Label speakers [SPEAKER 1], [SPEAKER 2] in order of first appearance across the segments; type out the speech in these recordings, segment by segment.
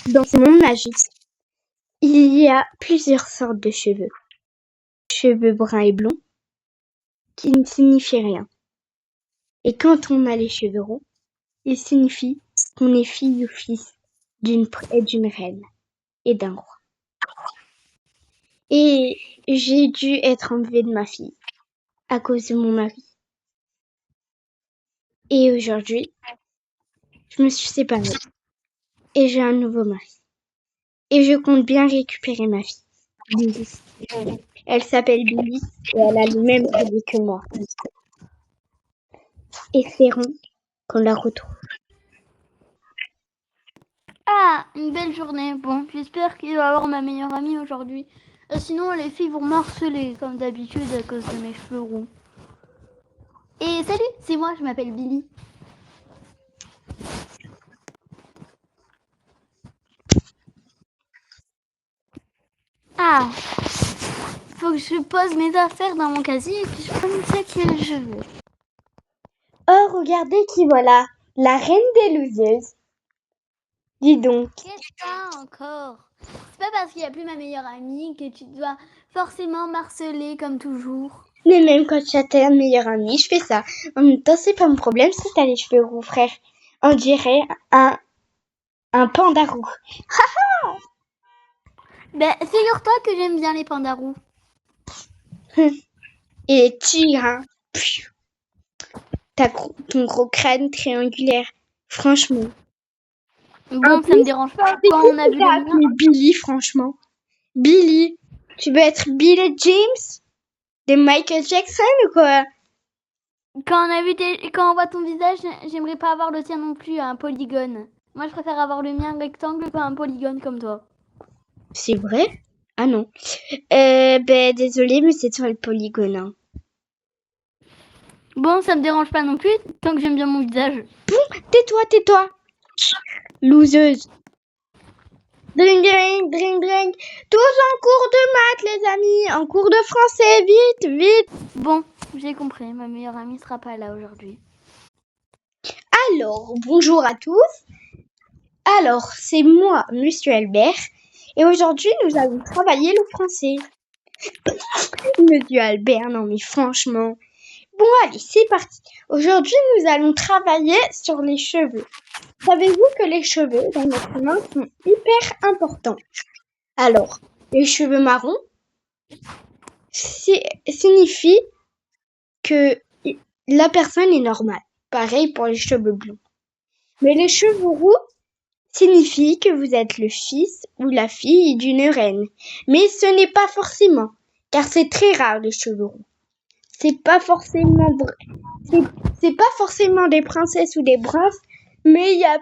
[SPEAKER 1] Dans ce monde magique, il y a plusieurs sortes de cheveux. Cheveux bruns et blonds, qui ne signifient rien. Et quand on a les cheveux roux, il signifie qu'on est fille ou fils d'une reine et d'un roi. Et j'ai dû être enlevée de ma fille à cause de mon mari. Et aujourd'hui, je me suis séparée et j'ai un nouveau mari. Et je compte bien récupérer ma fille, Billy. Elle s'appelle Billy et elle a le même prénom que moi. Espérons qu'on la retrouve.
[SPEAKER 2] Ah, une belle journée. Bon, j'espère qu'il va avoir ma meilleure amie aujourd'hui. Sinon, les filles vont m'harceler, comme d'habitude, à cause de mes cheveux roux. Et salut, c'est moi, je m'appelle Billy. Ah, faut que je pose mes affaires dans mon casier et puis je prends une sac que je veux.
[SPEAKER 1] Oh, regardez qui voilà, la reine des loseuses. Dis donc.
[SPEAKER 2] Qu'est-ce que t'as encore? C'est pas parce qu'il n'y a plus ma meilleure amie que tu dois forcément m'harceler comme toujours.
[SPEAKER 1] Mais même quand tu as ta meilleure amie, je fais ça. En même temps, c'est pas mon problème si t'as les cheveux roux, frère. On dirait un panda roux.
[SPEAKER 2] Ben, figure-toi que j'aime bien les pandas roux.
[SPEAKER 1] Et les tigres, hein. Ton gros crâne triangulaire. Franchement.
[SPEAKER 2] Bon, ça me dérange pas quand on a vu le mien.
[SPEAKER 1] Billy, franchement. Billy, tu veux être Billy James de Michael Jackson ou quoi?
[SPEAKER 2] Quand on voit ton visage, j'aimerais pas avoir le tien non plus, un polygone. Moi, je préfère avoir le mien rectangle qu'un polygone comme toi.
[SPEAKER 1] C'est vrai? Ah non. Désolée, mais c'est toi le polygone. Hein.
[SPEAKER 2] Bon, ça me dérange pas non plus, tant que j'aime bien mon visage.
[SPEAKER 1] Bon, tais-toi. Loseuse. Dring, dring, dring, dring. Tous en cours de maths, les amis. En cours de français, vite.
[SPEAKER 2] Bon, j'ai compris, ma meilleure amie sera pas là aujourd'hui.
[SPEAKER 1] Alors, bonjour à tous. Alors, c'est moi, Monsieur Albert. Et aujourd'hui, nous allons travailler le français. Monsieur Albert, non mais franchement. Bon, allez, c'est parti. Aujourd'hui, nous allons travailler sur les cheveux. Savez-vous que les cheveux dans notre main sont hyper importants? Alors, les cheveux marrons signifient que la personne est normale. Pareil pour les cheveux blonds. Mais les cheveux roux signifient que vous êtes le fils ou la fille d'une reine. Mais ce n'est pas forcément, car c'est très rare les cheveux roux. C'est pas forcément des princesses ou des princes, mais il y a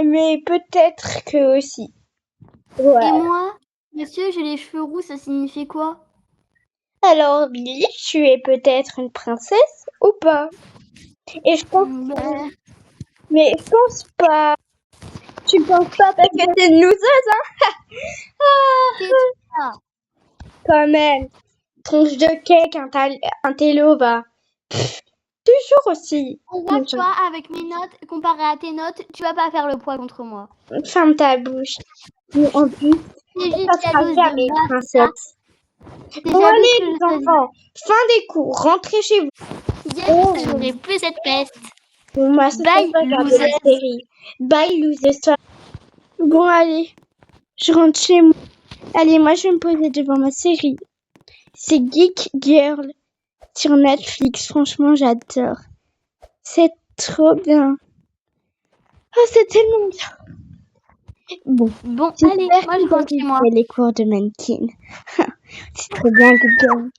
[SPEAKER 1] mais peut-être que aussi.
[SPEAKER 2] Ouais. Et moi, monsieur, j'ai les cheveux roux, ça signifie quoi?
[SPEAKER 1] Alors, Billy, tu es peut-être une princesse ou pas? Et je pense mais je pense pas. Tu penses pas parce que t'es une loseuse, hein? Quand même. Tronche de cake, un télo, va. Toujours aussi.
[SPEAKER 2] Regarde, toi, avec mes notes, comparé à tes notes, tu vas pas faire le poids contre moi.
[SPEAKER 1] Ferme ta bouche. Mais en plus, ça sera jamais princesse. Bon, allez, les enfants. Fin des cours. Rentrez chez vous.
[SPEAKER 2] Yes, j'aurai plus cette peste.
[SPEAKER 1] Bon, moi, c'est
[SPEAKER 2] Bye,
[SPEAKER 1] pas regarder la série. Bye, loser. Bon, allez. Je rentre chez moi. Allez, moi, je vais me poser devant ma série. C'est Geek Girl sur Netflix. Franchement, j'adore. C'est trop bien. Oh, c'est tellement bien. Bon,
[SPEAKER 2] allez, moi je rentre chez moi.
[SPEAKER 1] Les cours de mannequin. C'est trop bien, Geek Girl.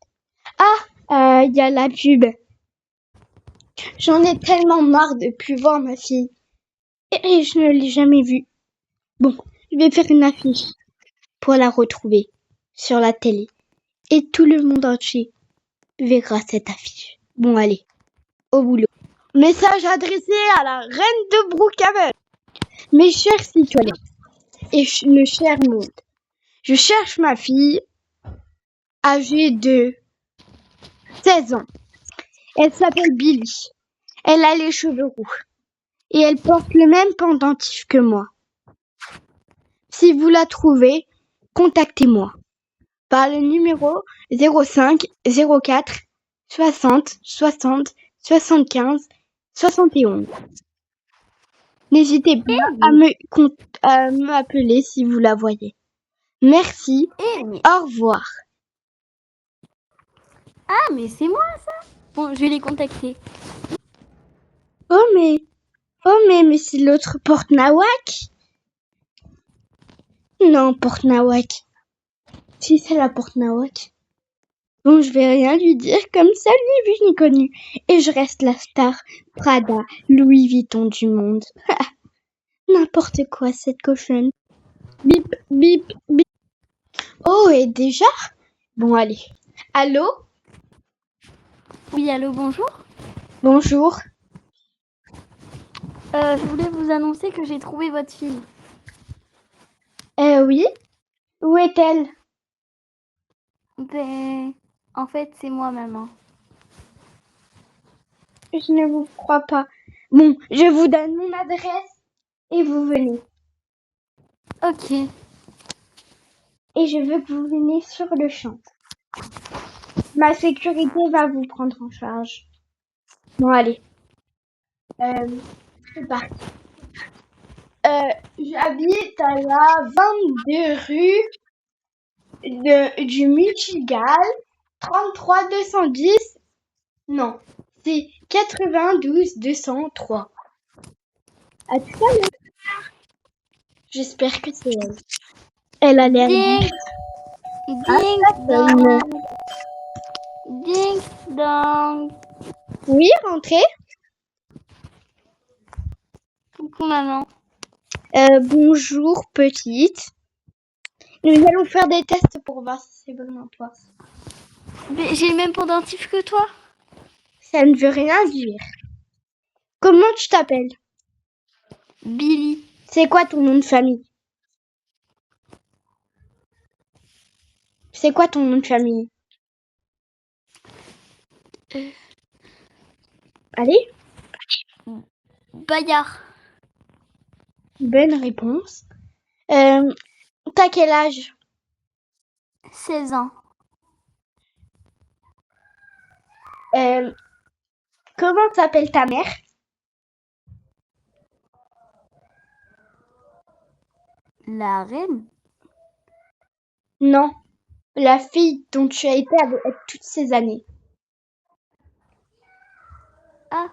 [SPEAKER 1] Ah, il y a la pub. J'en ai tellement marre de plus voir ma fille. Et je ne l'ai jamais vue. Bon, je vais faire une affiche pour la retrouver sur la télé. Et tout le monde entier verra cette affiche. Bon, allez, au boulot. Message adressé à la reine de Brookhaven. Mes chers citoyens et le cher monde, je cherche ma fille âgée de 16 ans. Elle s'appelle Billy. Elle a les cheveux roux. Et elle porte le même pendentif que moi. Si vous la trouvez, contactez-moi par le numéro 05 04 60 60 75 71. N'hésitez pas à m'appeler si vous la voyez. Merci. Au revoir.
[SPEAKER 2] Ah, mais c'est moi ça. Bon, je vais les contacter.
[SPEAKER 1] Oh mais c'est l'autre Porte Nawak. Non, Porte Nawak. Si c'est la Porte Nawak. Bon, je vais rien lui dire comme ça, ni vu ni connu. Et je reste la star Prada, Louis Vuitton du monde. N'importe quoi, cette cochonne. Bip, bip, bip. Oh, et déjà? Bon, allez. Allô?
[SPEAKER 2] Oui, allô, bonjour.
[SPEAKER 1] Bonjour.
[SPEAKER 2] Je voulais vous annoncer que j'ai trouvé votre fille.
[SPEAKER 1] Oui? Où est-elle?
[SPEAKER 2] Ben, en fait, c'est moi, maman.
[SPEAKER 1] Je ne vous crois pas. Bon, je vous donne mon adresse et vous venez.
[SPEAKER 2] Ok.
[SPEAKER 1] Et je veux que vous veniez sur le champ. Ma sécurité va vous prendre en charge. Bon, allez. C'est parti. J'habite à la 22 rue du Michigan, 33 210. Non, c'est 92 203. À tout à l'heure. J'espère que c'est elle. Elle a l'air
[SPEAKER 2] Ding, ding dong. Ding dong.
[SPEAKER 1] Oui, rentrez.
[SPEAKER 2] Coucou, maman.
[SPEAKER 1] Bonjour, petite. Nous allons faire des tests pour voir si c'est vraiment toi.
[SPEAKER 2] Mais j'ai le même pendentif que toi.
[SPEAKER 1] Ça ne veut rien dire. Comment tu t'appelles?
[SPEAKER 2] Billy.
[SPEAKER 1] C'est quoi ton nom de famille? C'est quoi ton nom de famille? Allez.
[SPEAKER 2] Bayard.
[SPEAKER 1] Bonne réponse. T'as quel âge?
[SPEAKER 2] 16 ans.
[SPEAKER 1] Comment s'appelle ta mère?
[SPEAKER 2] La reine.
[SPEAKER 1] Non, la fille dont tu as été avec toutes ces années.
[SPEAKER 2] Ah.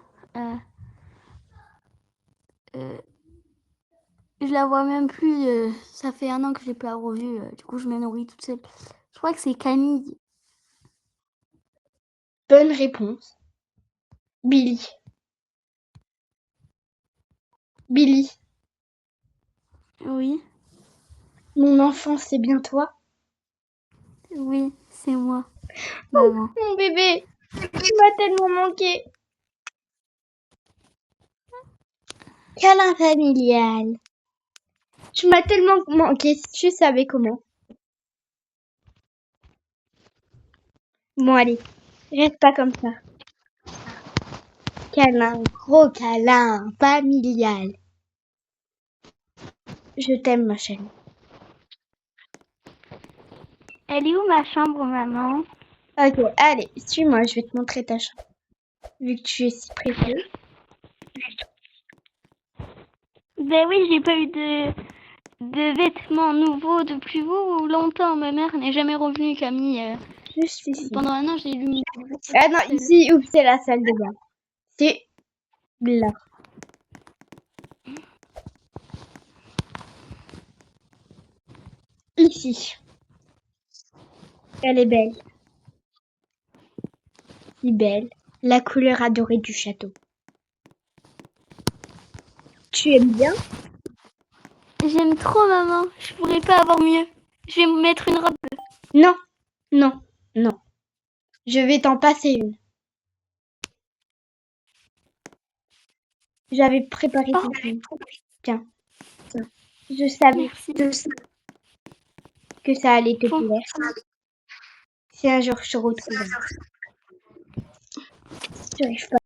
[SPEAKER 2] Je la vois même plus. Ça fait 1 an que je l'ai pas revue. Du coup, je me nourris toute seule. Je crois que c'est Camille.
[SPEAKER 1] Bonne réponse. Billy. Billy.
[SPEAKER 2] Oui.
[SPEAKER 1] Mon enfant, c'est bien toi?
[SPEAKER 2] Oui, c'est moi. Maman.
[SPEAKER 1] Mon bébé, tu m'as tellement manqué. Câlin familial. Tu m'as tellement manqué, si tu savais comment. Bon, allez, reste pas comme ça. Câlin, gros câlin, familial. Je t'aime, ma chérie.
[SPEAKER 2] Elle est où ma chambre, maman?
[SPEAKER 1] Ok, allez, suis-moi, je vais te montrer ta chambre. Vu que tu es si pressée.
[SPEAKER 2] Ben oui, j'ai pas eu de vêtements nouveaux depuis longtemps. Ma mère n'est jamais revenue, Camille.
[SPEAKER 1] Juste ici.
[SPEAKER 2] Pendant 1 an, j'ai lu.
[SPEAKER 1] Ah non, ici, oups, c'est la salle de bain. C'est là. Ici. Elle est belle. Si belle. La couleur adorée du château. Tu aimes bien?
[SPEAKER 2] J'aime trop, maman. Je pourrais pas avoir mieux. Je vais me mettre une robe.
[SPEAKER 1] Non, non, non. Je vais t'en passer une. J'avais préparé
[SPEAKER 2] Oh,
[SPEAKER 1] quelque chose. Tiens. Je savais
[SPEAKER 2] merci.
[SPEAKER 1] que ça allait te
[SPEAKER 2] Bon.
[SPEAKER 1] plaire. Si un jour je te retrouve. J'arrive pas.